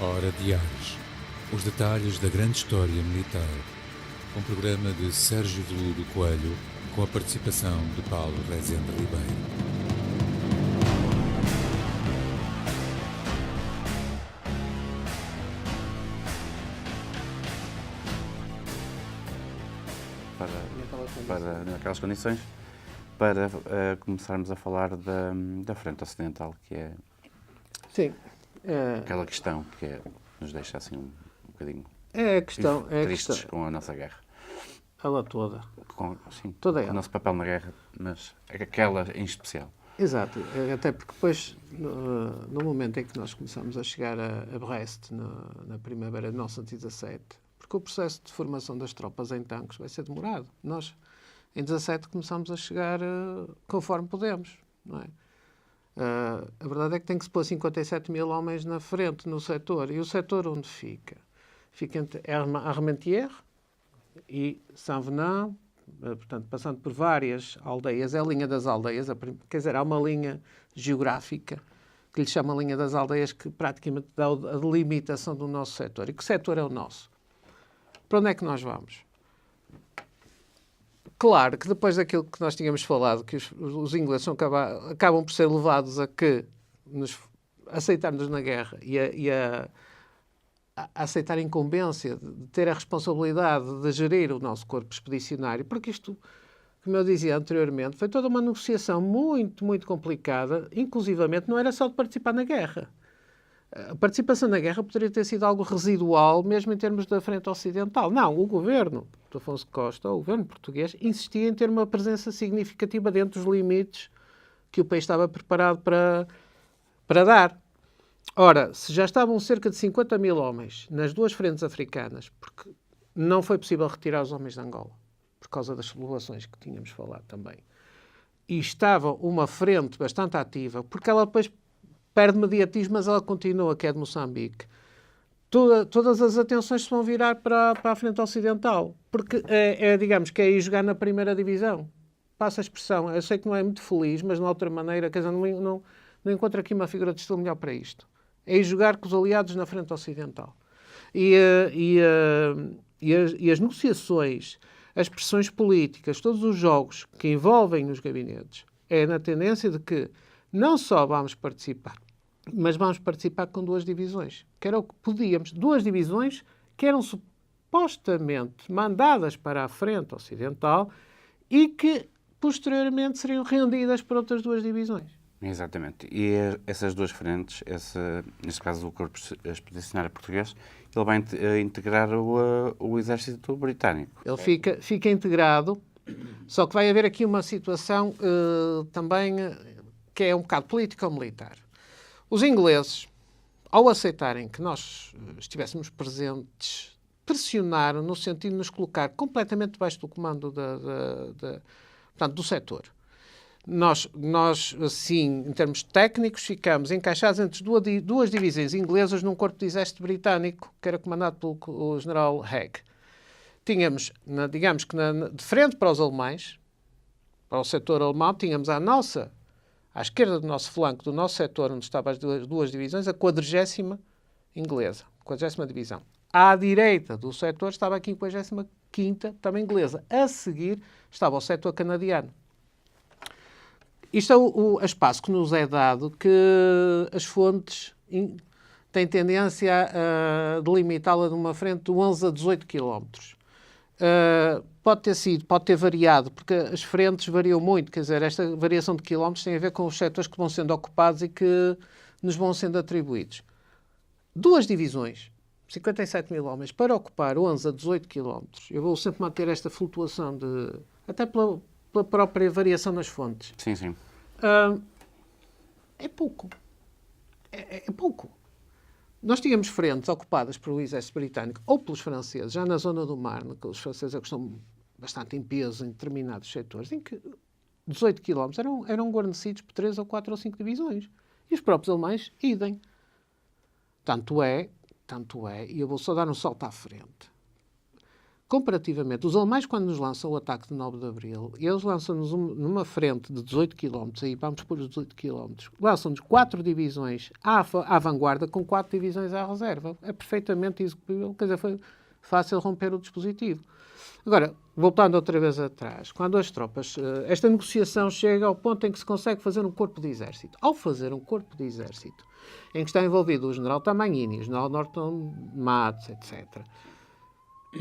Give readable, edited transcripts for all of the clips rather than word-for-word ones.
Hora de Ares. Os detalhes da grande história militar. Um programa de Sérgio Veludo Coelho, com a participação de Paulo Rezende Ribeiro. Naquelas condições, para começarmos a falar da frente ocidental, que é Sim. Aquela questão que nos deixa assim um bocadinho tristes com a nossa guerra. Ela toda. Toda ela. O nosso papel na guerra, mas aquela em especial. Exato. Até porque depois, no momento em que nós começamos a chegar a Brest, na primavera de 1917, porque o processo de formação das tropas em tanques vai ser demorado. Nós, em 17, começamos a chegar conforme podemos, não é? A verdade é que tem que se pôr 57 mil homens na frente, no setor. E o setor onde fica? Fica entre Armentières e Saint-Venant, portanto, passando por várias aldeias. É a linha das aldeias, quer dizer, há uma linha geográfica que lhe chama a linha das aldeias, que praticamente dá a delimitação do nosso setor. E que setor é o nosso? Para onde é que nós vamos? Claro que depois daquilo que nós tínhamos falado, que os ingleses acabam por ser levados a aceitar-nos na guerra e a aceitar a incumbência de ter a responsabilidade de gerir o nosso corpo expedicionário, porque isto, como eu dizia anteriormente, foi toda uma negociação muito, muito complicada, inclusivamente não era só de participar na guerra. A participação na guerra poderia ter sido algo residual, mesmo em termos da frente ocidental. Não, o governo de Afonso Costa, o governo português, insistia em ter uma presença significativa dentro dos limites que o país estava preparado para dar. Ora, se já estavam cerca de 50 mil homens nas duas frentes africanas, porque não foi possível retirar os homens de Angola, por causa das sublevações que tínhamos falado também, e estava uma frente bastante ativa, porque ela depois perde mediatismo, mas ela continua, que é de Moçambique. Todas as atenções se vão virar para a frente ocidental, porque digamos que é ir jogar na primeira divisão. Passa a expressão. Eu sei que não é muito feliz, mas de uma outra maneira, quer dizer, não encontro aqui uma figura de estilo melhor para isto. É ir jogar com os aliados na frente ocidental. E as negociações, as pressões políticas, todos os jogos que envolvem os gabinetes, é na tendência de que não só vamos participar, mas vamos participar com duas divisões, que era o que podíamos. Duas divisões que eram supostamente mandadas para a frente ocidental e que, posteriormente, seriam rendidas por outras duas divisões. Exatamente. E essas duas frentes, neste caso o Corpo Expedicionário Português, ele vai integrar o Exército Britânico. Ele fica integrado, só que vai haver aqui uma situação também que é um bocado político-militar. Os ingleses, ao aceitarem que nós estivéssemos presentes, pressionaram no sentido de nos colocar completamente debaixo do comando portanto, do setor. Nós, assim, em termos técnicos, ficamos encaixados entre duas divisões inglesas num corpo de exército britânico, que era comandado pelo general Haig. Tínhamos, digamos que de frente para os alemães, para o setor alemão, tínhamos à esquerda do nosso flanco, do nosso setor, onde estavam as duas divisões, a 40ª inglesa, 40ª divisão. À direita do setor estava a 55ª, também inglesa. A seguir estava o setor canadiano. Isto é o espaço que nos é dado, que as fontes têm tendência a delimitá-la de uma frente de 11 a 18 quilómetros. Pode ter variado, porque as frentes variam muito, quer dizer, esta variação de quilómetros tem a ver com os setores que vão sendo ocupados e que nos vão sendo atribuídos. Duas divisões, 57 mil homens, para ocupar 11 a 18 quilómetros. Eu vou sempre manter esta flutuação, até pela própria variação nas fontes. Sim, sim. É pouco. É pouco. Nós tínhamos frentes ocupadas pelo exército britânico ou pelos franceses, já na zona do Marne, que os franceses estão bastante em peso em determinados setores, em que 18 km eram guarnecidos por 3 ou 4 ou 5 divisões. E os próprios alemães, idem. Tanto é, e eu vou só dar um salto à frente. comparativamente, os alemães, quando nos lançam o ataque de 9 de Abril, eles lançam-nos numa frente de 18 km, aí vamos pôr os 18 km, lançam-nos 4 divisões à vanguarda com 4 divisões à reserva. É perfeitamente executível, quer dizer, foi fácil romper o dispositivo. Agora, voltando outra vez atrás, quando as tropas... esta negociação chega ao ponto em que se consegue fazer um corpo de exército. Ao fazer um corpo de exército, em que está envolvido o general Tamagnini, o general Norton Matz, etc.,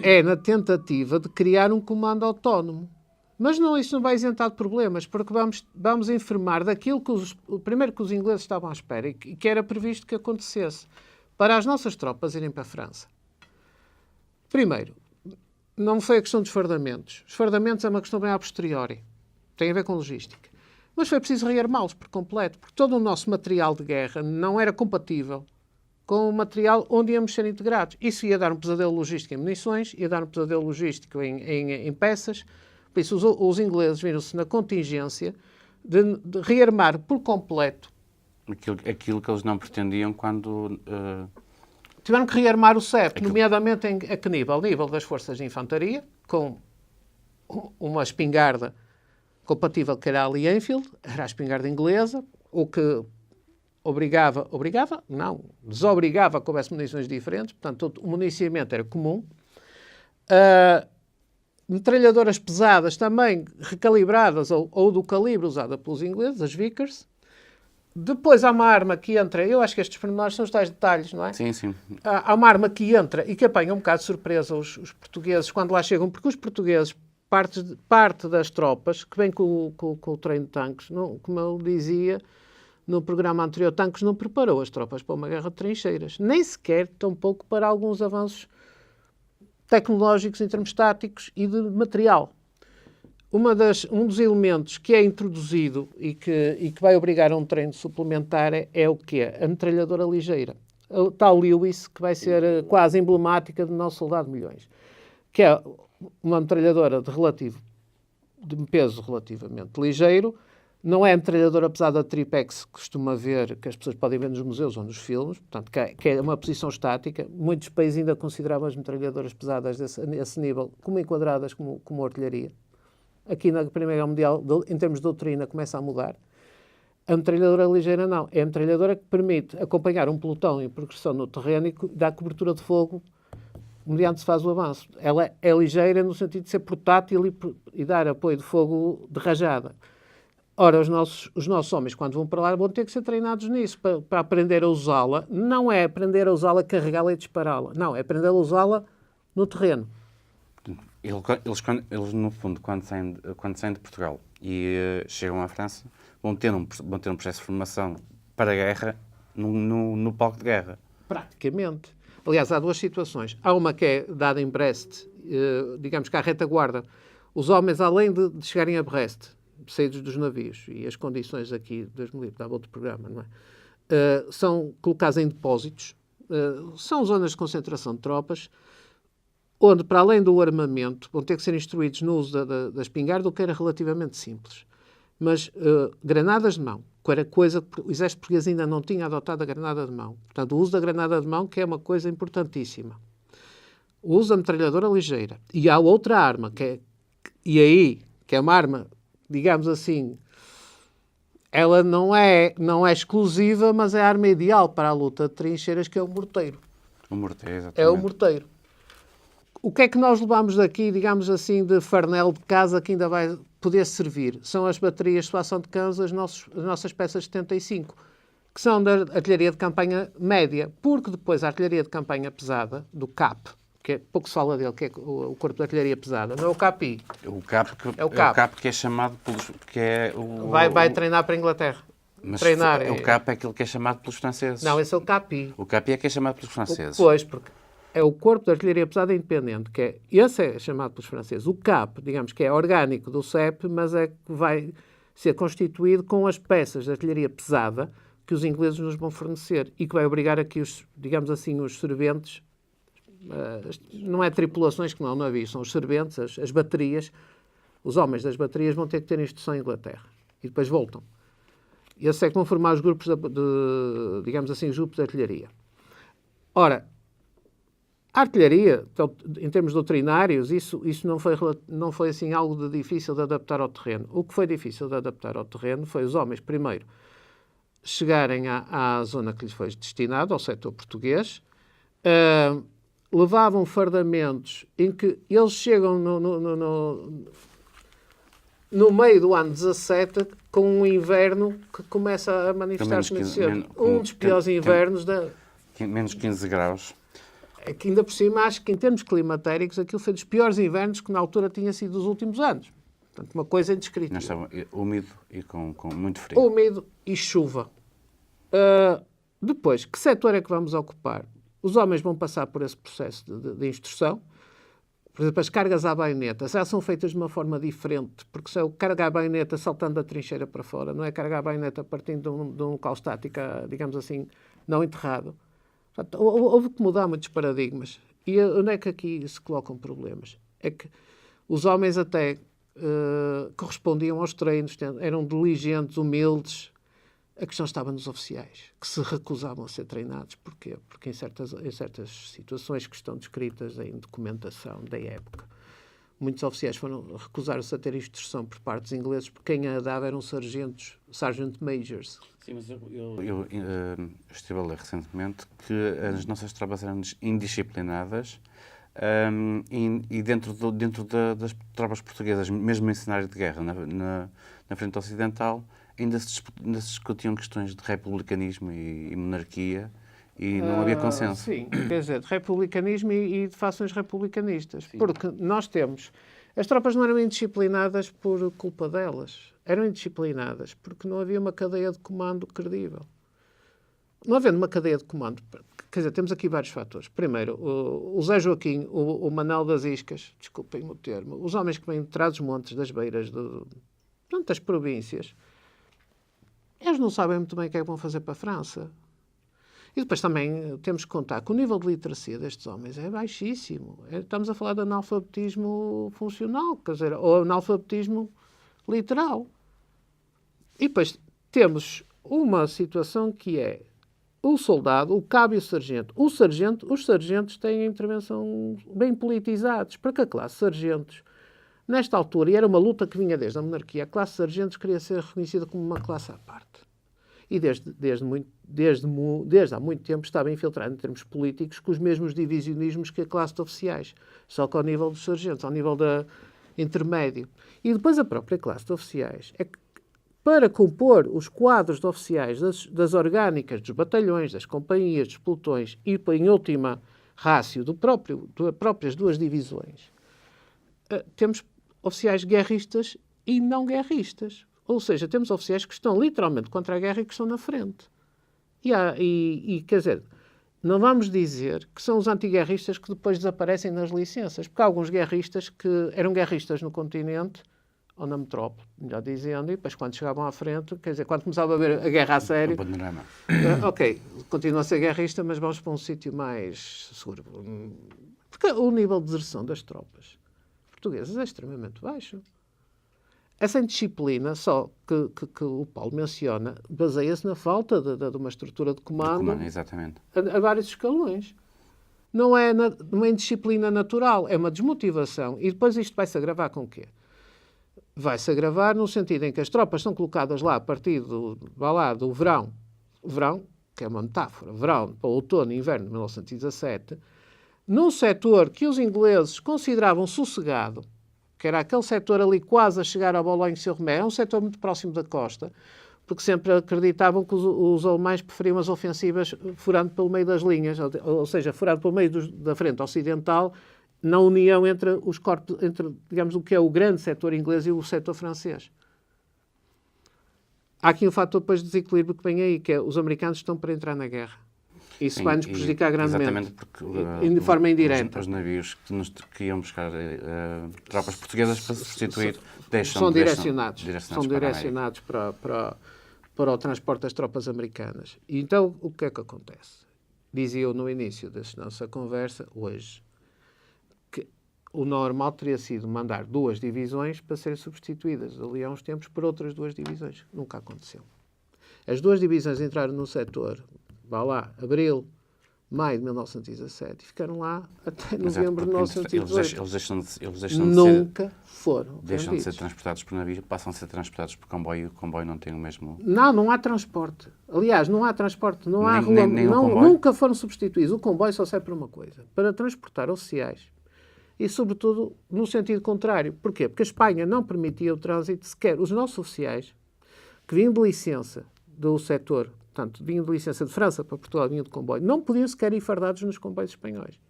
é na tentativa de criar um comando autónomo. Mas não, isso não vai isentar de problemas, porque vamos enfermar daquilo que primeiro que os ingleses estavam à espera e que era previsto que acontecesse, para as nossas tropas irem para a França. Primeiro, não foi a questão dos fardamentos. Os fardamentos é uma questão bem a posteriori. Tem a ver com logística. Mas foi preciso rearmá-los por completo, porque todo o nosso material de guerra não era compatível com o material onde íamos ser integrados. Isso ia dar um pesadelo logístico em munições, ia dar um pesadelo logístico em peças. Por isso, os ingleses viram-se na contingência de rearmar por completo aquilo que eles não pretendiam quando... Tiveram que rearmar o CEP, nomeadamente a que nível? Nível das forças de infantaria, com uma espingarda compatível que era a Lee Enfield, era a espingarda inglesa, o que desobrigava a que houvesse munições diferentes, portanto, o municiamento era comum. Metralhadoras pesadas também recalibradas ou do calibre usada pelos ingleses, as Vickers. Depois há uma arma que entra, eu acho que estes pormenores são os tais detalhes, não é? Sim, sim. Há uma arma que entra e que apanha um bocado de surpresa os portugueses quando lá chegam, porque os portugueses, parte das tropas, que vem com o treino de tanques, não, como eu dizia no programa anterior, tanques não preparou as tropas para uma guerra de trincheiras, nem sequer, tampouco para alguns avanços tecnológicos em termos táticos e de material. Um dos elementos que é introduzido e que vai obrigar a um treino suplementar é o quê? A metralhadora ligeira. A tal Lewis, que vai ser quase emblemática do nosso soldado de milhões, que é uma metralhadora de peso relativamente ligeiro. Não é a metralhadora pesada de tripé que se costuma ver, que as pessoas podem ver nos museus ou nos filmes, portanto, que é uma posição estática. Muitos países ainda consideravam as metralhadoras pesadas desse nível como enquadradas como artilharia. Aqui na Primeira Guerra Mundial, em termos de doutrina, começa a mudar. A metralhadora ligeira não. É a metralhadora que permite acompanhar um pelotão em progressão no terreno e dar cobertura de fogo mediante se faz o avanço. Ela é ligeira no sentido de ser portátil e dar apoio de fogo de rajada. Ora, os nossos homens, quando vão para lá, vão ter que ser treinados nisso, para aprender a usá-la. Não é aprender a usá-la, carregá-la e dispará-la. Não, é aprender a usá-la no terreno. Eles, no fundo, quando saem de Portugal e chegam à França, vão ter um processo de formação para a guerra no palco de guerra. Praticamente. Aliás, há duas situações. Há uma que é dada em Brest, digamos que à retaguarda. Os homens, além de chegarem a Brest, saídos dos navios, e as condições aqui, 2000, dava outro programa, não é? São colocados em depósitos, são zonas de concentração de tropas, onde, para além do armamento, vão ter que ser instruídos no uso da espingarda, o que era relativamente simples. Mas granadas de mão, que era coisa que o exército português ainda não tinha adotado a granada de mão. Portanto, o uso da granada de mão, que é uma coisa importantíssima. O uso da metralhadora ligeira. E há outra arma, que é uma arma, digamos assim, ela não é exclusiva, mas é a arma ideal para a luta de trincheiras, que é o morteiro. O morteiro, exatamente. É o morteiro. O que é que nós levamos daqui, digamos assim, de farnel de casa que ainda vai poder servir? São as baterias de suação de cães, as nossas peças de 75, que são da artilharia de campanha média, porque depois a artilharia de campanha pesada, do CAP, que pouco se fala dele, que é o corpo de artilharia pesada, não é o CAPI. O CAP que é chamado pelos... Vai treinar para a Inglaterra. Mas treinar, o CAP é aquele que é chamado pelos franceses. Não, esse é o CAPI. O CAPI é que é chamado pelos franceses. Pois, porque é o corpo de artilharia pesada independente, esse é chamado pelos franceses. O CAP, digamos que é orgânico do CEP, mas é que vai ser constituído com as peças de artilharia pesada que os ingleses nos vão fornecer e que vai obrigar aqui os serventes, não é tripulações que não navios, são os serventes, as baterias, os homens das baterias vão ter que ter instrução em Inglaterra e depois voltam. E esses é que vão formar os grupos os grupos de artilharia. Ora, A artilharia, em termos doutrinários, isso não foi assim algo de difícil de adaptar ao terreno. O que foi difícil de adaptar ao terreno foi os homens, primeiro, chegarem à zona que lhes foi destinada, ao setor português, levavam fardamentos em que eles chegam no meio do ano 17 com um inverno que começa a manifestar-se muito cedo. Um dos piores invernos menos 15 graus. É que ainda por cima acho que em termos climatéricos aquilo foi dos piores invernos que na altura tinha sido dos últimos anos. Portanto, uma coisa indescritível. Nós estava úmido e com muito frio. Úmido e chuva. Depois, que setor é que vamos ocupar? Os homens vão passar por esse processo de instrução. Por exemplo, as cargas à baioneta já são feitas de uma forma diferente, porque se eu carregar a baioneta saltando da trincheira para fora, não é carregar a baioneta partindo de um local estático, digamos assim, não enterrado. Portanto, houve que mudar muitos paradigmas. E onde é que aqui se colocam problemas? É que os homens até correspondiam aos treinos, eram diligentes, humildes. A questão estava nos oficiais, que se recusavam a ser treinados. Porquê? Porque em certas situações que estão descritas em documentação da época, muitos oficiais recusaram-se a ter instrução por parte dos ingleses, porque quem a dava eram sargentos, sergeant majors. Sim, mas eu estive a ler recentemente que as nossas tropas eram indisciplinadas e dentro das tropas portuguesas, mesmo em cenário de guerra, na frente ocidental, ainda se discutiam questões de republicanismo e monarquia e não havia consenso. Sim, quer dizer, de republicanismo e de fações republicanistas. Sim. Porque nós temos... As tropas não eram indisciplinadas por culpa delas. Eram indisciplinadas porque não havia uma cadeia de comando credível. Não havendo uma cadeia de comando... Quer dizer, temos aqui vários fatores. Primeiro, o Zé Joaquim, o Manuel das Iscas, desculpem o termo, os homens que vêm de trás dos montes, das beiras, das províncias, eles não sabem muito bem o que é que vão fazer para a França. E depois também temos que contar que o nível de literacia destes homens é baixíssimo. Estamos a falar de analfabetismo funcional, quer dizer, ou analfabetismo literal. E depois temos uma situação que é o soldado, o cabo e o sargento. Os sargentos têm a intervenção bem politizados. Para que a classe sargentos, nesta altura, e era uma luta que vinha desde a monarquia, a classe sargentos queria ser reconhecida como uma classe à parte. E desde há muito tempo estava infiltrado em termos políticos com os mesmos divisionismos que a classe de oficiais, só que ao nível dos sargentos, ao nível da intermédio. E depois a própria classe de oficiais é que, para compor os quadros de oficiais das orgânicas, dos batalhões, das companhias, dos pelotões e, em última rácio, das próprias duas divisões, temos oficiais guerristas e não guerristas. Ou seja, temos oficiais que estão literalmente contra a guerra e que estão na frente. E quer dizer, não vamos dizer que são os antiguerristas que depois desaparecem nas licenças, porque há alguns guerristas que eram guerristas no continente, ou na metrópole, melhor dizendo, e depois quando chegavam à frente, quer dizer, quando começava a ver a guerra a sério, ok, continua a ser guerrista, mas vamos para um sítio mais seguro. Porque o nível de deserção das tropas portuguesas é extremamente baixo. Essa indisciplina, só que o Paulo menciona, baseia-se na falta de uma estrutura de comando exatamente. A vários escalões. Não é uma indisciplina natural, é uma desmotivação. E depois isto vai-se agravar com o quê? Vai-se agravar no sentido em que as tropas são colocadas lá a partir do verão, que é uma metáfora, verão para o outono e inverno de 1917, num setor que os ingleses consideravam sossegado, que era aquele setor ali quase a chegar ao Boulogne-sur-Mer, é um setor muito próximo da costa, porque sempre acreditavam que os alemães preferiam as ofensivas furando pelo meio das linhas, ou seja, furando pelo meio da frente ocidental, na união entre os corpos, digamos, o que é o grande setor inglês e o setor francês. Há aqui um fator depois de desequilíbrio que vem aí, que é os americanos estão para entrar na guerra. Isso vai-nos prejudicar grandemente. Exatamente, porque de forma indireta. Os navios que iam buscar tropas portuguesas para substituir são direcionados para o transporte das tropas americanas. E então, o que é que acontece? Dizia eu no início da nossa conversa, hoje, que o normal teria sido mandar 2 divisões para serem substituídas ali há uns tempos por outras 2 divisões. Nunca aconteceu. As 2 divisões entraram no setor, vá lá, abril maio de 1917 e ficaram lá até novembro de 1918. Eles deixam de Nunca foram deixam de ser vendidos. transportados por navio, passam a ser transportados por comboio e o comboio não tem o mesmo... Não há transporte. Aliás, não há transporte, não há Nem o comboio? nunca foram substituídos. O comboio só serve para uma coisa, para transportar oficiais. E, sobretudo, no sentido contrário. Porquê? Porque a Espanha não permitia o trânsito sequer. Os nossos oficiais, que vinham de licença do setor, portanto, vinham de licença de França para Portugal, vinham de comboio, não podiam sequer ir fardados nos comboios espanhóis.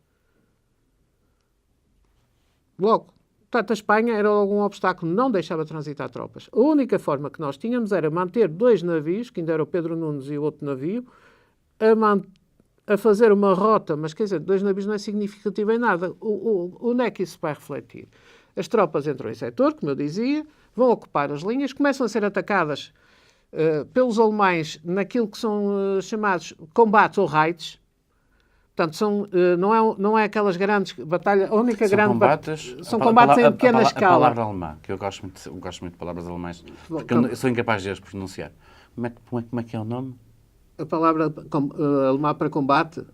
Logo, portanto, a Espanha era algum obstáculo, não deixava transitar tropas. A única forma que nós tínhamos era manter 2 navios, que ainda era o Pedro Nunes e o outro navio, a fazer uma rota, mas quer dizer, 2 navios não é significativo em nada. Onde é que isso vai refletir? As tropas entram em setor, como eu dizia, vão ocupar as linhas, começam a ser atacadas pelos alemães naquilo que são chamados combates ou raids. Portanto, não é aquelas grandes batalhas. A única São grande combates, são combates em pequena escala. A palavra alemã, que eu gosto muito de palavras alemãs, porque eu sou incapaz de as pronunciar. Como é que é o nome? A palavra alemã para combate?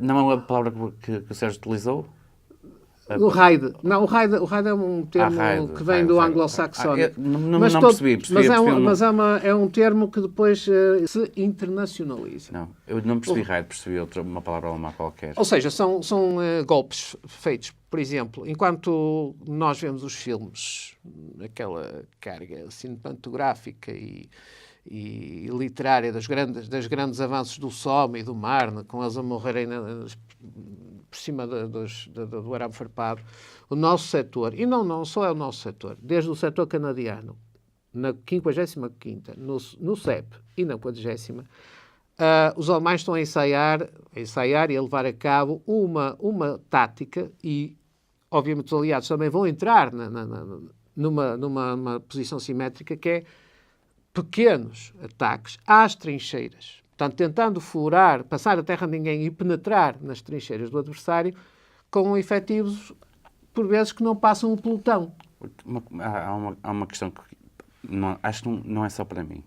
Não é a palavra que o Sérgio utilizou? O raid. Não, o raid é um termo que vem do anglo-saxónico. Não percebi. Mas é um termo que depois se internacionaliza. Não, eu não percebi raid, percebi uma palavra alemã qualquer. Ou seja, são golpes feitos, por exemplo, enquanto nós vemos os filmes, aquela carga cinematográfica e literária dos grandes avanços do Somme e do Marne, com eles a morrerem por cima do arame farpado, o nosso setor, e não só é o nosso setor, desde o setor canadiano, na 55ª, no CEP e na 40ª, os alemães estão a ensaiar e a levar a cabo uma tática e, obviamente, os aliados também vão entrar numa posição simétrica que é pequenos ataques às trincheiras. Portanto, tentando furar, passar a terra de ninguém e penetrar nas trincheiras do adversário com efetivos, por vezes, que não passam o pelotão. Há uma questão que acho que não é só para mim.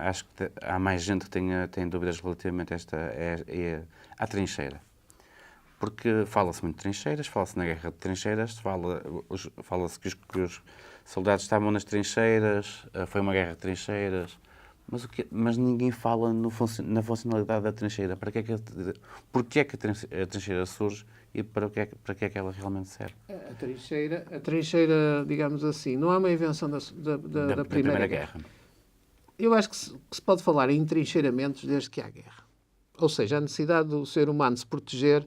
Acho que há mais gente que tem dúvidas relativamente a à trincheira. Porque fala-se muito de trincheiras, fala-se na guerra de trincheiras, fala-se que os soldados estavam nas trincheiras, foi uma guerra de trincheiras, mas ninguém fala na funcionalidade da trincheira. Porquê é que a trincheira surge e para que é que ela realmente serve? A trincheira, digamos assim, não é uma invenção da Primeira Guerra. Eu acho que se pode falar em trincheiramentos desde que há guerra. Ou seja, a necessidade do ser humano se proteger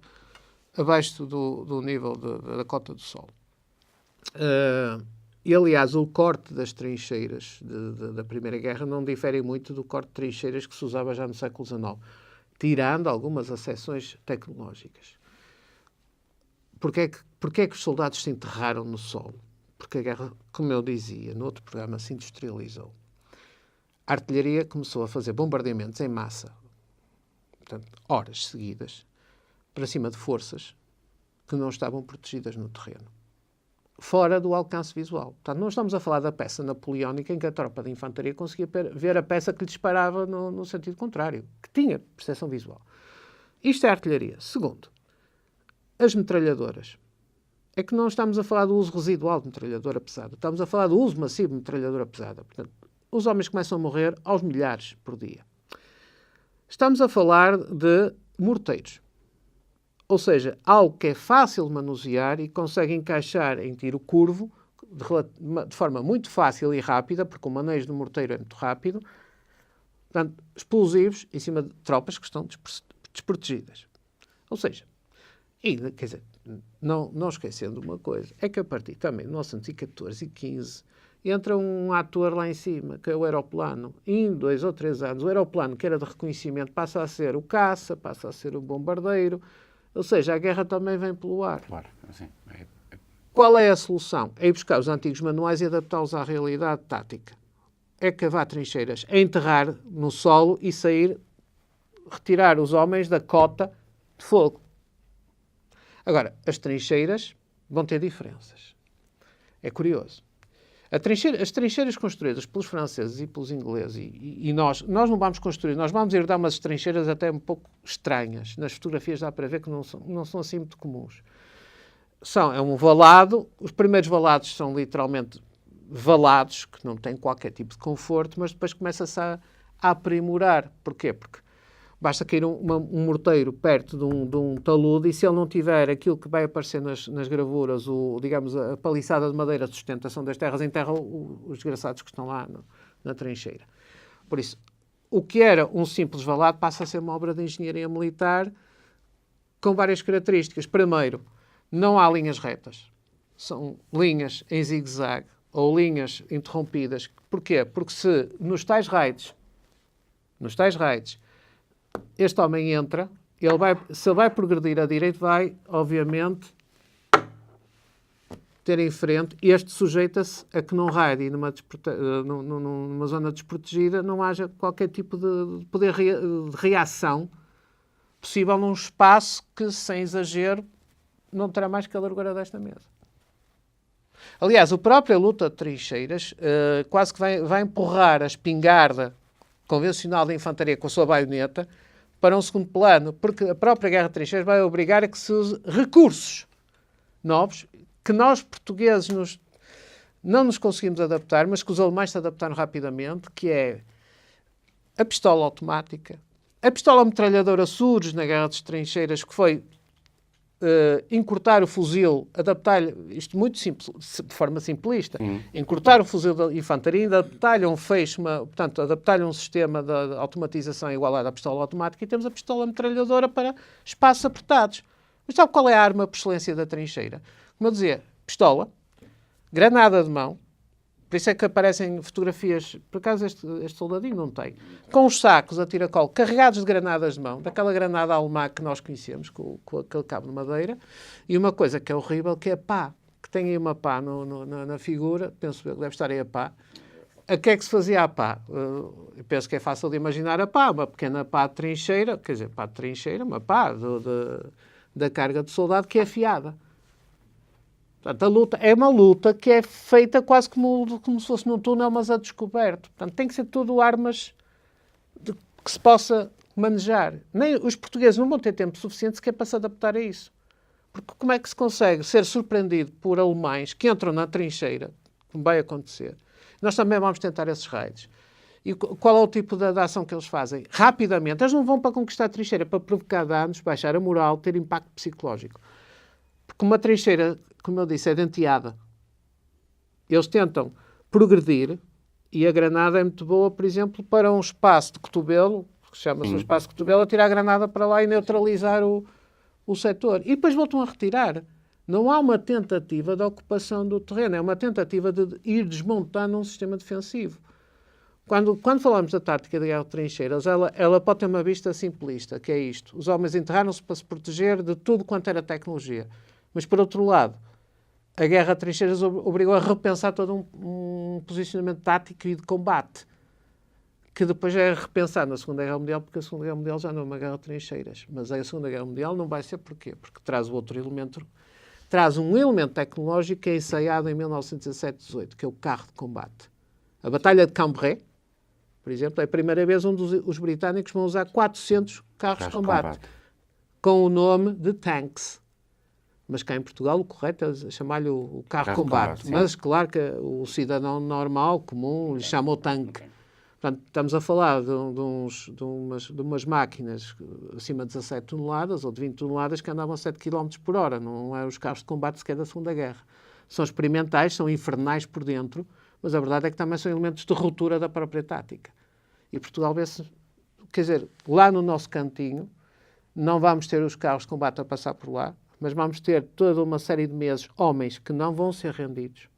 abaixo do nível da cota do sol. E, aliás, o corte das trincheiras da Primeira Guerra não difere muito do corte de trincheiras que se usava já no século XIX, tirando algumas acessões tecnológicas. Porquê é que os soldados se enterraram no solo? Porque a guerra, como eu dizia no outro programa, se industrializou. A artilharia começou a fazer bombardeamentos em massa, portanto, horas seguidas, para cima de forças que não estavam protegidas no terreno, fora do alcance visual. Portanto, não estamos a falar da peça napoleónica em que a tropa de infantaria conseguia ver a peça que lhe disparava no sentido contrário, que tinha percepção visual. Isto é artilharia. Segundo, as metralhadoras. É que não estamos a falar do uso residual de metralhadora pesada, estamos a falar do uso massivo de metralhadora pesada. Portanto, os homens começam a morrer aos milhares por dia. Estamos a falar de morteiros. Ou seja, algo que é fácil de manusear e consegue encaixar em tiro curvo de forma muito fácil e rápida, porque o manejo do morteiro é muito rápido. Portanto, explosivos em cima de tropas que estão desprotegidas. Ou seja, quer dizer, não esquecendo uma coisa, é que a partir também de 1914 e 15 entra um ator lá em cima, que é o aeroplano. Em 2 ou 3 anos, o aeroplano, que era de reconhecimento, passa a ser o caça, passa a ser o bombardeiro. Ou seja, a guerra também vem pelo ar. Claro, assim, Qual é a solução? É ir buscar os antigos manuais e adaptá-los à realidade tática. É cavar trincheiras, é enterrar no solo e sair, retirar os homens da cota de fogo. Agora, as trincheiras vão ter diferenças. É curioso. As trincheiras construídas pelos franceses e pelos ingleses, e nós não vamos construir, nós vamos herdar umas trincheiras até um pouco estranhas. Nas fotografias dá para ver que não são assim muito comuns. É um valado, os primeiros valados são literalmente valados, que não têm qualquer tipo de conforto, mas depois começa-se a aprimorar. Porquê? Porque basta cair um morteiro perto de um talude e se ele não tiver aquilo que vai aparecer nas gravuras, digamos, a paliçada de madeira de sustentação das terras, enterra os desgraçados que estão lá na trincheira. Por isso, o que era um simples valado passa a ser uma obra de engenharia militar com várias características. Primeiro, não há linhas retas. São linhas em zigue-zague ou linhas interrompidas. Porquê? Porque se nos tais raids, este homem entra, se ele vai progredir a direito, vai, obviamente, ter em frente, este sujeita-se a que num raid e numa zona desprotegida não haja qualquer tipo de poder de reação possível num espaço que, sem exagero, não terá mais que a largura desta mesa. Aliás, a própria luta de trincheiras quase que vai empurrar a espingarda convencional da infantaria com a sua baioneta para um segundo plano, porque a própria guerra de trincheiras vai obrigar a que se use recursos novos que nós, portugueses, não nos conseguimos adaptar, mas que os alemães se adaptaram rapidamente, que é a pistola automática. A pistola metralhadora surge na guerra das trincheiras, que foi encurtar o fuzil, adaptar-lhe, isto muito simples, de forma simplista, encurtar o fuzil da infantaria, adaptar-lhe um feixe, portanto, adaptar-lhe um sistema de automatização igualado à pistola automática e temos a pistola metralhadora para espaços apertados. Mas sabe qual é a arma por excelência da trincheira? Como eu dizia, pistola, granada de mão, por isso é que aparecem fotografias, por acaso este soldadinho não tem, com os sacos a tiracolo carregados de granadas de mão, daquela granada alemã que nós conhecemos, com aquele cabo de madeira, e uma coisa que é horrível, que é a pá, que tem aí uma pá na figura, penso eu que deve estar aí a pá. A que é que se fazia a pá? Eu penso que é fácil de imaginar a pá, uma pequena pá de trincheira, quer dizer, pá de trincheira, uma pá da carga de soldado que é afiada. Portanto, a luta é uma luta que é feita quase como se fosse num túnel, mas a descoberto. Portanto, tem que ser tudo armas que se possa manejar. Nem os portugueses não vão ter tempo suficiente sequer para se adaptar a isso. Porque como é que se consegue ser surpreendido por alemães que entram na trincheira, como vai acontecer? Nós também vamos tentar esses raids. E qual é o tipo de ação que eles fazem? Rapidamente. Eles não vão para conquistar a trincheira, para provocar danos, baixar a moral, ter impacto psicológico. Porque uma trincheira, como eu disse, é denteada. Eles tentam progredir e a granada é muito boa, por exemplo, para um espaço de cotovelo, que chama-se um espaço de cotovelo, a tirar a granada para lá e neutralizar o setor. E depois voltam a retirar. Não há uma tentativa de ocupação do terreno, é uma tentativa de ir desmontando um sistema defensivo. Quando falamos da tática de guerra de trincheiras, ela pode ter uma vista simplista, que é isto. Os homens enterraram-se para se proteger de tudo quanto era tecnologia. Mas, por outro lado, a guerra de trincheiras obrigou a repensar todo um posicionamento tático e de combate, que depois é repensado na Segunda Guerra Mundial, porque a Segunda Guerra Mundial já não é uma guerra de trincheiras. Mas a Segunda Guerra Mundial não vai ser porquê? Porque traz outro elemento, traz um elemento tecnológico que é ensaiado em 1917-18, que é o carro de combate. A Batalha de Cambrai, por exemplo, é a primeira vez onde os britânicos vão usar 400 carros de combate, com o nome de tanks. Mas cá em Portugal o correto é chamar-lhe o carro de combate. Mas claro que o cidadão normal, comum, lhe chama o tanque. Portanto, estamos a falar de umas máquinas acima de 17 toneladas ou de 20 toneladas que andavam a 7 km por hora. Não é os carros de combate sequer da Segunda Guerra. São experimentais, são infernais por dentro, mas a verdade é que também são elementos de ruptura da própria tática. E Portugal vê-se, quer dizer, lá no nosso cantinho, não vamos ter os carros de combate a passar por lá, mas vamos ter toda uma série de meses homens que não vão ser rendidos.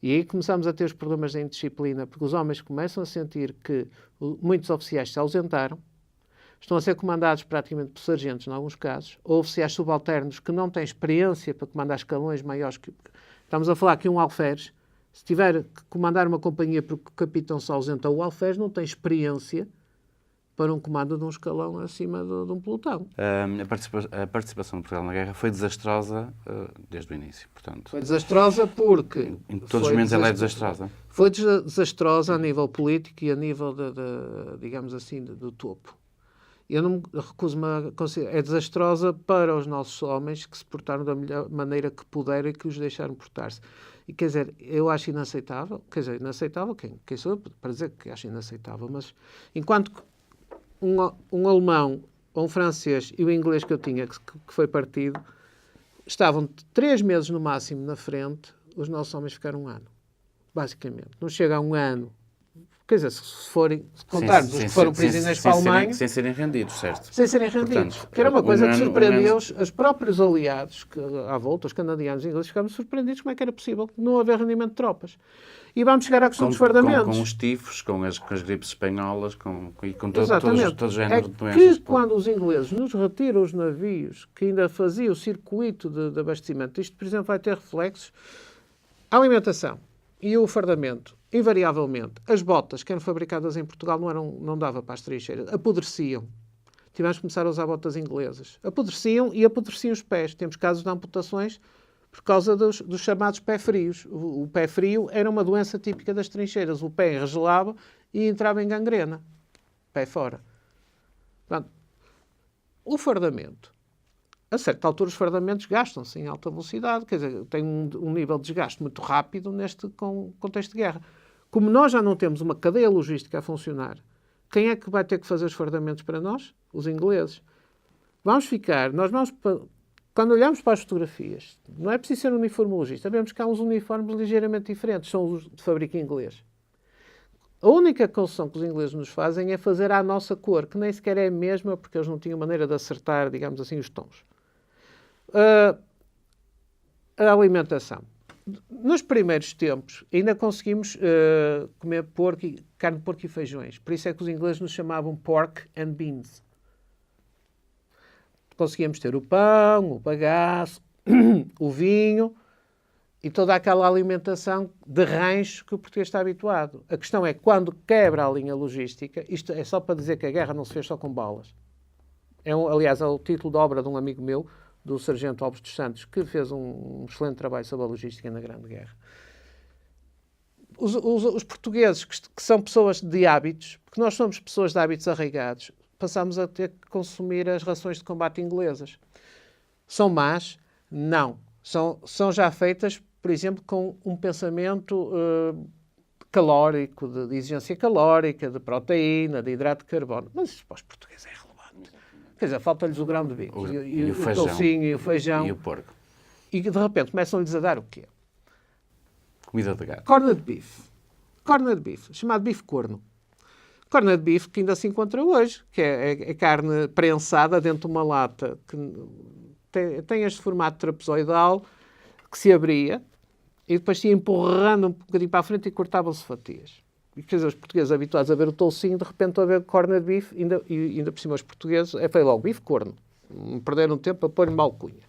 E aí começamos a ter os problemas da indisciplina, porque os homens começam a sentir que muitos oficiais se ausentaram, estão a ser comandados praticamente por sargentos, em alguns casos, ou oficiais subalternos que não têm experiência para comandar escalões maiores que... Estamos a falar que um alferes, se tiver que comandar uma companhia porque o capitão se ausenta, o alferes não tem experiência para um comando de um escalão acima de um pelotão. A participação de Portugal na guerra foi desastrosa desde o início, portanto. Foi desastrosa porque... Em todos os momentos ela é desastrosa. Foi desastrosa a nível político e a nível, digamos assim, do topo. Eu não me recuso-me a considerar... É desastrosa para os nossos homens que se portaram da melhor maneira que puderam e que os deixaram portar-se. E, quer dizer, eu acho inaceitável. Quer dizer, inaceitável, quem sou eu para dizer que acho inaceitável? Mas enquanto que um alemão, ou um francês e o inglês que eu tinha, que foi partido, estavam 3 meses no máximo na frente, os nossos homens ficaram 1 ano. Basicamente. Não chega a 1 ano. Quer dizer, se contarmos os que foram prisioneiros para a Alemanha... Sem serem rendidos, certo? Sem serem rendidos. Portanto, que era uma coisa que surpreendeu os próprios aliados, que à volta, os canadianos e ingleses, ficaram surpreendidos como é que era possível não haver rendimento de tropas. E vamos chegar à questão dos fardamentos. Com os tifos, com as gripes espanholas, com todos os géneros de doenças. Que quando os ingleses nos retiram os navios, que ainda faziam o circuito de abastecimento, isto, por exemplo, vai ter reflexos. A alimentação e o fardamento, invariavelmente, as botas que eram fabricadas em Portugal não dava para as trincheiras, apodreciam. Tivemos que começar a usar botas inglesas. Apodreciam e apodreciam os pés. Temos casos de amputações por causa dos chamados pé frios. O pé frio era uma doença típica das trincheiras. O pé enregelava e entrava em gangrena. Pé fora. Portanto, o fardamento. A certa altura, os fardamentos gastam-se em alta velocidade. Quer dizer, tem um nível de desgaste muito rápido neste contexto de guerra. Como nós já não temos uma cadeia logística a funcionar, quem é que vai ter que fazer os fardamentos para nós? Os ingleses. Quando olhamos para as fotografias, não é preciso ser um uniforme logista, vemos que há uns uniformes ligeiramente diferentes, são os de fábrica inglês. A única concessão que os ingleses nos fazem é fazer à nossa cor, que nem sequer é a mesma, porque eles não tinham maneira de acertar, digamos assim, os tons. A alimentação. Nos primeiros tempos, ainda conseguimos comer carne de porco e feijões. Por isso é que os ingleses nos chamavam pork and beans. Conseguíamos ter o pão, o bagaço, o vinho e toda aquela alimentação de rancho que o português está habituado. A questão é, quando quebra a linha logística, isto é só para dizer que a guerra não se fez só com balas. Aliás, é o título de obra de um amigo meu, do Sargento Alves dos Santos, que fez um excelente trabalho sobre a logística na Grande Guerra. Os portugueses, que são pessoas de hábitos, porque nós somos pessoas de hábitos arraigados, passámos a ter que consumir as rações de combate inglesas. São más? Não. São já feitas, por exemplo, com um pensamento calórico, de exigência calórica, de proteína, de hidrato de carbono. Mas isso para os portugueses é relevante. Quer dizer, falta-lhes o grão de bico, e o toucinho, e o feijão. E o porco. E de repente começam-lhes a dar o quê? Comida de gato. Corned beef. Corned beef, chamado bife corno. Corned beef que ainda se encontra hoje, que é carne prensada dentro de uma lata que tem este formato trapezoidal que se abria e depois se ia empurrando um bocadinho para a frente e cortavam-se fatias. E quer dizer, os portugueses habituados a ver o toucinho, de repente estão a ver corned beef, ainda por cima os portugueses, foi logo bife corno. Perderam tempo a pôr-lhe uma alcunha.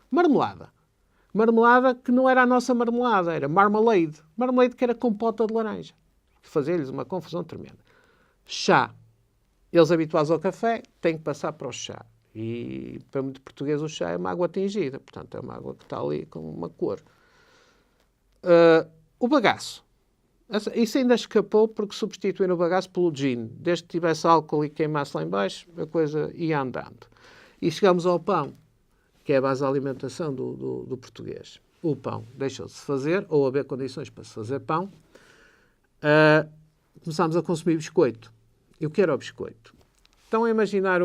Marmelada. Marmelada que não era a nossa marmelada, era marmalade. Marmalade que era compota de laranja. Fazia-lhes uma confusão tremenda. Chá. Eles habituados ao café têm que passar para o chá. E para muito português o chá é uma água tingida. Portanto, é uma água que está ali com uma cor. O bagaço. Isso ainda escapou porque substituíram o bagaço pelo gin. Desde que tivesse álcool e queimasse lá em baixo, a coisa ia andando. E chegamos ao pão, que é a base da alimentação do português. O pão deixou de se fazer, ou haver condições para se fazer pão. Começámos a consumir biscoito. E o que era o biscoito? Estão a imaginar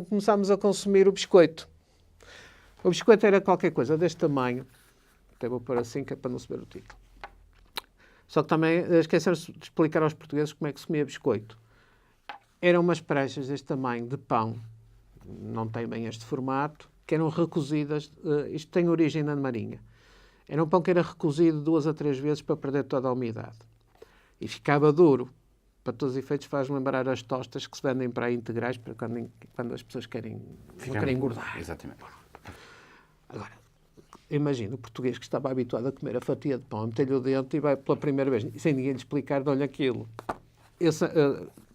começámos a consumir o biscoito. O biscoito era qualquer coisa deste tamanho. Até vou pôr assim, que é para não se ver o título. Só que também esqueceram-se de explicar aos portugueses como é que se comia biscoito. Eram umas pranchas deste tamanho de pão, não tem bem este formato, que eram recozidas. Isto tem origem na Marinha. Era um pão que era recozido 2 a 3 vezes para perder toda a umidade. E ficava duro. Para todos os efeitos faz lembrar as tostas que se vendem para aí integrais, para quando as pessoas querem engordar. Exatamente. Agora, imagina, o português que estava habituado a comer a fatia de pão, meter-lhe o dente e vai pela primeira vez, sem ninguém lhe explicar, dá-lhe aquilo.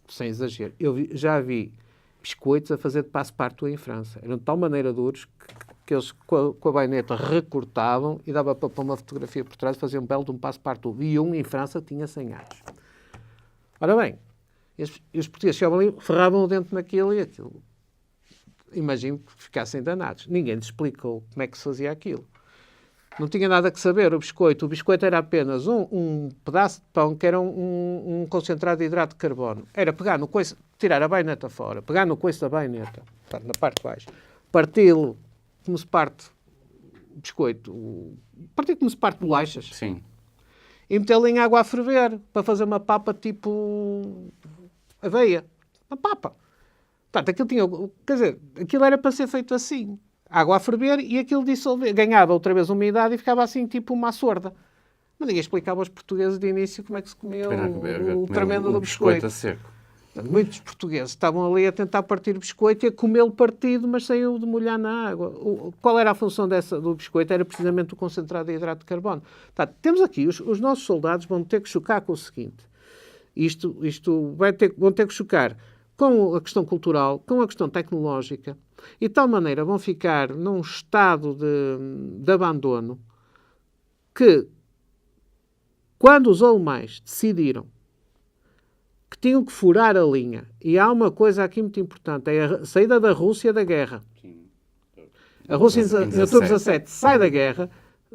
Sem exagero, já vi biscoitos a fazer de passe-partout em França. Eram de tal maneira duros que eles, com a baioneta, recortavam e dava para pôr uma fotografia por trás e faziam um belo de um passe-partout. E um em França tinha 100 anos. Ora bem, e os portugueses chegavam ali, ferravam o dente naquilo e aquilo. Imagino que ficassem danados. Ninguém lhes explicou como é que se fazia aquilo. Não tinha nada que saber. O biscoito era apenas um pedaço de pão que era um concentrado de hidrato de carbono. Era pegar no coice, tirar a baioneta fora, pegar no coice da baioneta, na parte de baixo, parti-lo como se parte biscoito, partir como se parte bolachas. Sim. E metê-lo em água a ferver para fazer uma papa tipo aveia. Uma papa. Portanto, aquilo era para ser feito assim. Água a ferver e aquilo dissolvia. Ganhava outra vez umidade e ficava assim tipo uma sorda. Mas ninguém explicava aos portugueses de início como é que se comia o tremendo do biscoito. A seco. Portanto, muitos portugueses estavam ali a tentar partir o biscoito e a comê-lo partido, mas sem o demolhar na água. Qual era a função do biscoito? Era precisamente o concentrado de hidrato de carbono. Portanto, temos aqui, os nossos soldados vão ter que chocar com o seguinte. Vão ter que chocar com a questão cultural, com a questão tecnológica, e de tal maneira vão ficar num estado de abandono que, quando os alemães decidiram que tinham que furar a linha, e há uma coisa aqui muito importante, é a saída da Rússia da guerra. A Rússia, em outubro 17, sai da guerra,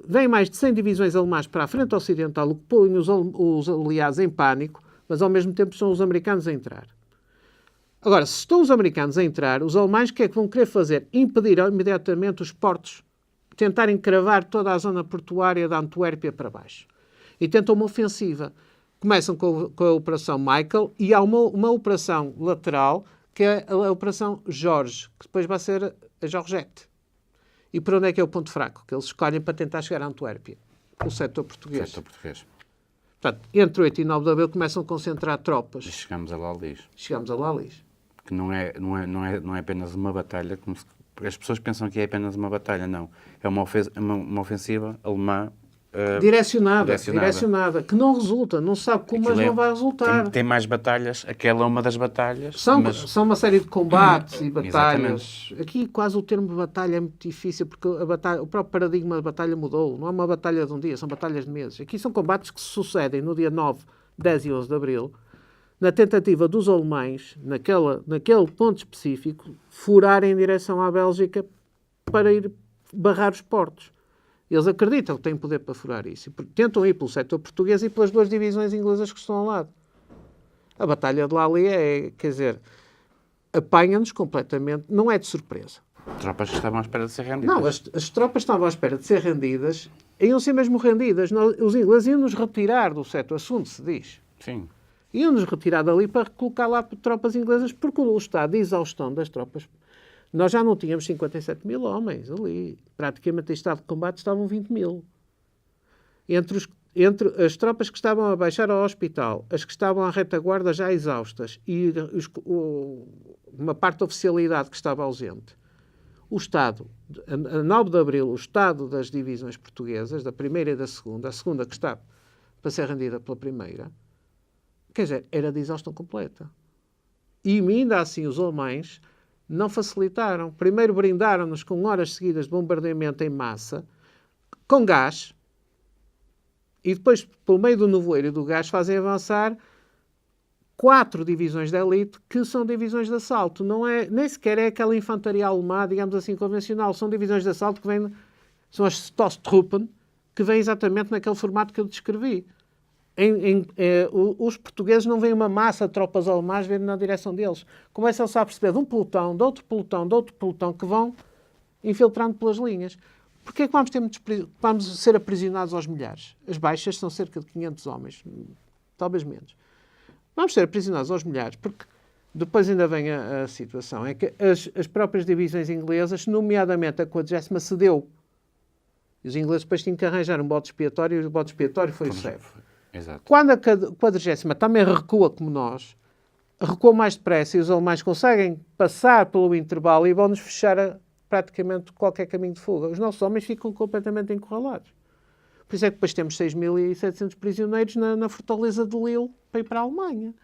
vem mais de 100 divisões alemãs para a frente ocidental, o que põe os aliados em pânico, mas ao mesmo tempo são os americanos a entrar. Agora, se estão os americanos a entrar, os alemães o que é que vão querer fazer? Impedir imediatamente os portos, tentarem cravar toda a zona portuária da Antuérpia para baixo. E tentam uma ofensiva. Começam com a Operação Michael e há uma operação lateral, que é a Operação Jorge, que depois vai ser a Georgette. E por onde é que é o ponto fraco? Que eles escolhem para tentar chegar à Antuérpia. O setor português. Portanto, entre 8 e 9 de abril começam a concentrar tropas. E chegamos a Lalis. Que não é apenas uma batalha, porque as pessoas pensam que é apenas uma batalha, não. É uma ofensiva alemã direcionada, que não resulta, não sabe como, mas não vai resultar. Tem mais batalhas, aquela é uma das batalhas. São uma série de combates e batalhas. Exatamente. Aqui quase o termo batalha é muito difícil, porque o próprio paradigma da batalha mudou. Não é uma batalha de um dia, são batalhas de meses. Aqui são combates que se sucedem no dia 9, 10 e 11 de abril, na tentativa dos alemães, naquele ponto específico, furarem em direção à Bélgica para ir barrar os portos. Eles acreditam que têm poder para furar isso. E tentam ir pelo setor português e pelas 2 divisões inglesas que estão ao lado. A Batalha de Lally apanha-nos completamente, não é de surpresa. Tropas que estavam à espera de ser rendidas. Não, as tropas estavam à espera de ser rendidas, iam ser mesmo rendidas. Os ingleses iam-nos retirar do setor, assunto se diz. Sim. Iam-nos retirar dali para colocar lá tropas inglesas, porque o estado de exaustão das tropas. Nós já não tínhamos 57 mil homens ali. Praticamente em estado de combate estavam 20 mil. Entre as tropas que estavam a baixar ao hospital, as que estavam à retaguarda já exaustas e uma parte da oficialidade que estava ausente, o Estado, a 9 de abril, o Estado das divisões portuguesas, da primeira e da segunda, a segunda que está para ser rendida pela primeira, quer dizer, era de exaustão completa. E ainda assim os alemães não facilitaram. Primeiro brindaram-nos com horas seguidas de bombardeamento em massa, com gás, e depois, pelo meio do nevoeiro e do gás, fazem avançar 4 divisões de elite, que são divisões de assalto. Nem sequer é aquela infantaria alemã, digamos assim, convencional. São divisões de assalto que são as Stoßtruppen, que vêm exatamente naquele formato que eu descrevi. Os portugueses não veem uma massa de tropas alemãs vindo na direção deles. Começam-se a perceber de um pelotão, de outro pelotão, que vão infiltrando pelas linhas. Porquê é que vamos ser aprisionados aos milhares? As baixas são cerca de 500 homens, talvez menos. Vamos ser aprisionados aos milhares, porque depois ainda vem a situação. É que as próprias divisões inglesas, nomeadamente a 40ª, cedeu. E os ingleses depois tinham que arranjar um bode expiatório, e o bode expiatório foi o CEF. Exato. Quando a 40ª também recua como nós, recua mais depressa e os alemães conseguem passar pelo intervalo e vão-nos fechar praticamente qualquer caminho de fuga. Os nossos homens ficam completamente encurralados. Por isso é que depois temos 6.700 prisioneiros na fortaleza de Lille para ir para a Alemanha.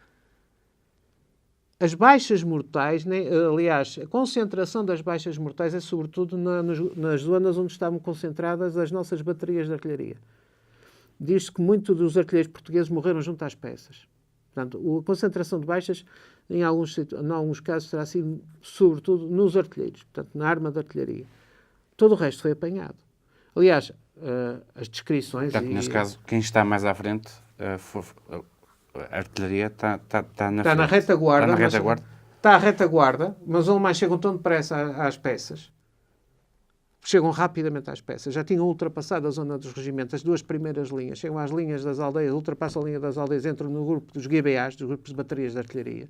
As baixas mortais, aliás, a concentração das baixas mortais é sobretudo nas zonas onde estavam concentradas as nossas baterias de artilharia. Diz-se que muitos dos artilheiros portugueses morreram junto às peças. Portanto, a concentração de baixas, em alguns casos, terá sido sobretudo nos artilheiros, portanto, na arma de artilharia. Todo o resto foi apanhado. Aliás, as descrições... Portanto, neste caso, quem está mais à frente, a artilharia está na retaguarda. Está na retaguarda. Está à retaguarda, mas os alemães chegam tão depressa às peças. Chegam rapidamente às peças. Já tinham ultrapassado a zona dos regimentos, as duas primeiras linhas. Chegam às linhas das aldeias, ultrapassam a linha das aldeias, entram no grupo dos GBAs, dos grupos de baterias de artilharia.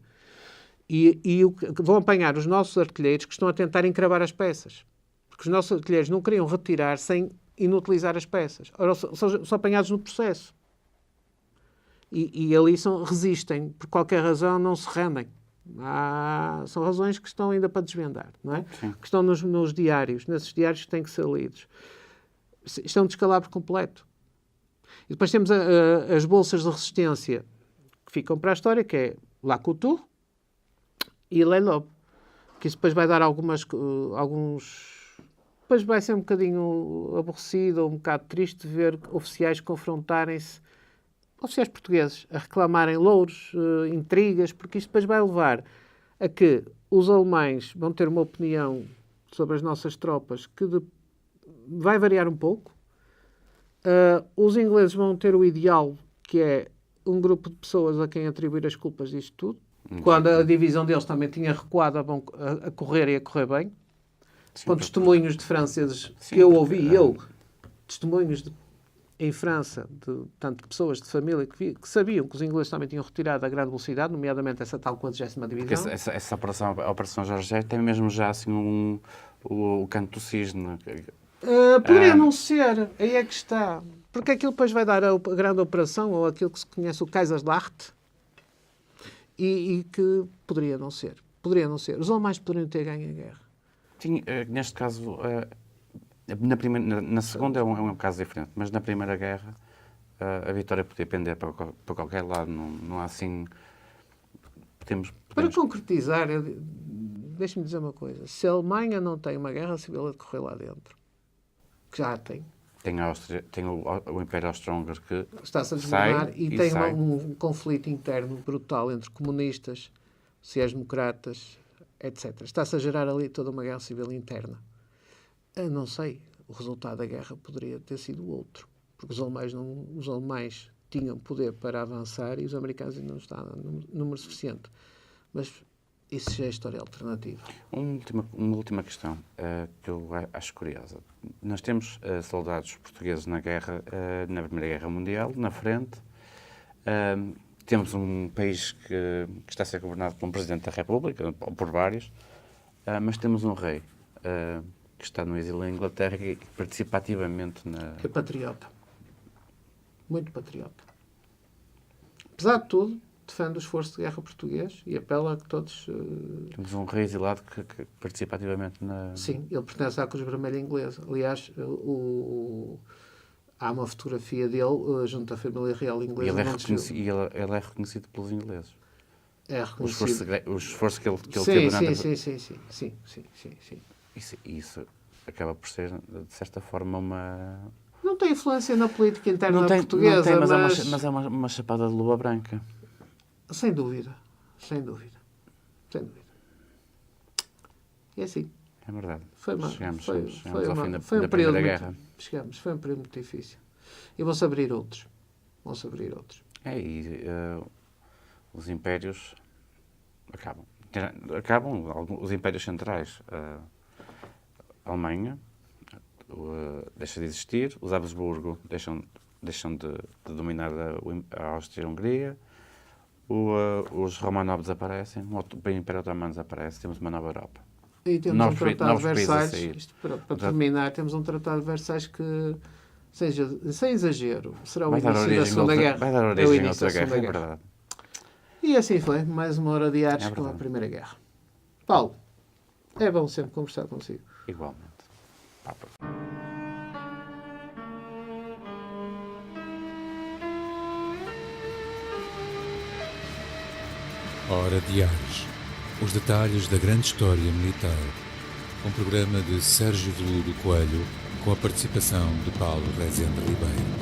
E vão apanhar os nossos artilheiros que estão a tentar encravar as peças. Porque os nossos artilheiros não queriam retirar sem inutilizar as peças. Ora, são apanhados no processo. E ali resistem. Por qualquer razão, não se rendem. São razões que estão ainda para desvendar, não é? Sim. Que estão nos diários, nesses diários que têm que ser lidos. Isto é um descalabro completo. E depois temos as bolsas de resistência que ficam para a história, que é La Couture e Le Lobe. Que isso depois vai dar alguns... Depois vai ser um bocadinho aborrecido ou um bocado triste ver oficiais confrontarem-se, oficiais portugueses, a reclamarem louros, intrigas, porque isto depois vai levar a que os alemães vão ter uma opinião sobre as nossas tropas que vai variar um pouco. Os ingleses vão ter o ideal, que é um grupo de pessoas a quem atribuir as culpas disto tudo, quando a divisão deles também tinha recuado a correr e a correr bem. Sim, Com testemunhos de franceses que eu ouvi, testemunhos em França, tanto de pessoas de família que sabiam que os ingleses também tinham retirado a grande velocidade, nomeadamente essa tal 40ª divisão. Essa a Operação Jorge tem mesmo já assim o canto do cisne. Poderia não ser, aí é que está. Porque aquilo depois vai dar a grande operação, ou aquilo que se conhece o Kaiserslacht, e que poderia não ser. Poderia não ser. Os alemães poderiam ter ganho a guerra. Sim, neste caso, na segunda é um caso diferente, mas na Primeira Guerra a vitória podia pender para qualquer lado, não há assim... Para concretizar, deixe-me dizer uma coisa. Se a Alemanha não tem uma guerra civil a decorrer lá dentro, que já tem... Tem a Áustria, tem o Império Austro-Húngaro que está-se a desmoronar e tem um conflito interno brutal entre comunistas, sociais-democratas, etc. Está-se a gerar ali toda uma guerra civil interna. Eu não sei. O resultado da guerra poderia ter sido outro. Porque os alemães tinham poder para avançar e os americanos ainda não estavam número suficiente. Mas isso já é história alternativa. Uma última questão que eu acho curiosa. Nós temos soldados portugueses na guerra, na Primeira Guerra Mundial, na frente. Temos um país que está a ser governado por um Presidente da República, ou por vários, mas temos um rei que está no exílio em Inglaterra e que participa ativamente na... Que é patriota. Muito patriota. Apesar de tudo, defende o esforço de guerra português e apela a que todos... Temos um rei exilado que participa ativamente na... Sim, ele pertence à Cruz Vermelha Inglesa. Aliás, há uma fotografia dele junto à família real inglesa. E ele é reconhecido pelos ingleses. É reconhecido. O esforço que ele teve durante... Sim. Isso acaba por ser, de certa forma, uma... Não tem influência na política interna portuguesa, mas é uma chapada de luva branca. Sem dúvida. E assim. É verdade. Chegamos ao fim da Primeira Guerra. Foi um período muito difícil. E vão-se abrir outros. Os impérios acabam. Os impérios centrais. A Alemanha deixa de existir. Os Habsburgo deixam de dominar a Áustria-Hungria. Os Romanov desaparecem. O Império Otomano desaparece. Temos uma nova Europa. E temos um Tratado de Versalhes, para terminar, temos um Tratado de Versalhes que, sem exagero, será o início da Segunda Guerra. Vai dar origem a outra guerra, é verdade. E assim foi, mais uma hora de Ares com a Primeira Guerra. Paulo. É bom sempre conversar consigo. Igualmente. Papa. Hora de Ares. Os detalhes da grande história militar. Um programa de Sérgio Veludo Coelho, com a participação de Paulo Rezende Ribeiro.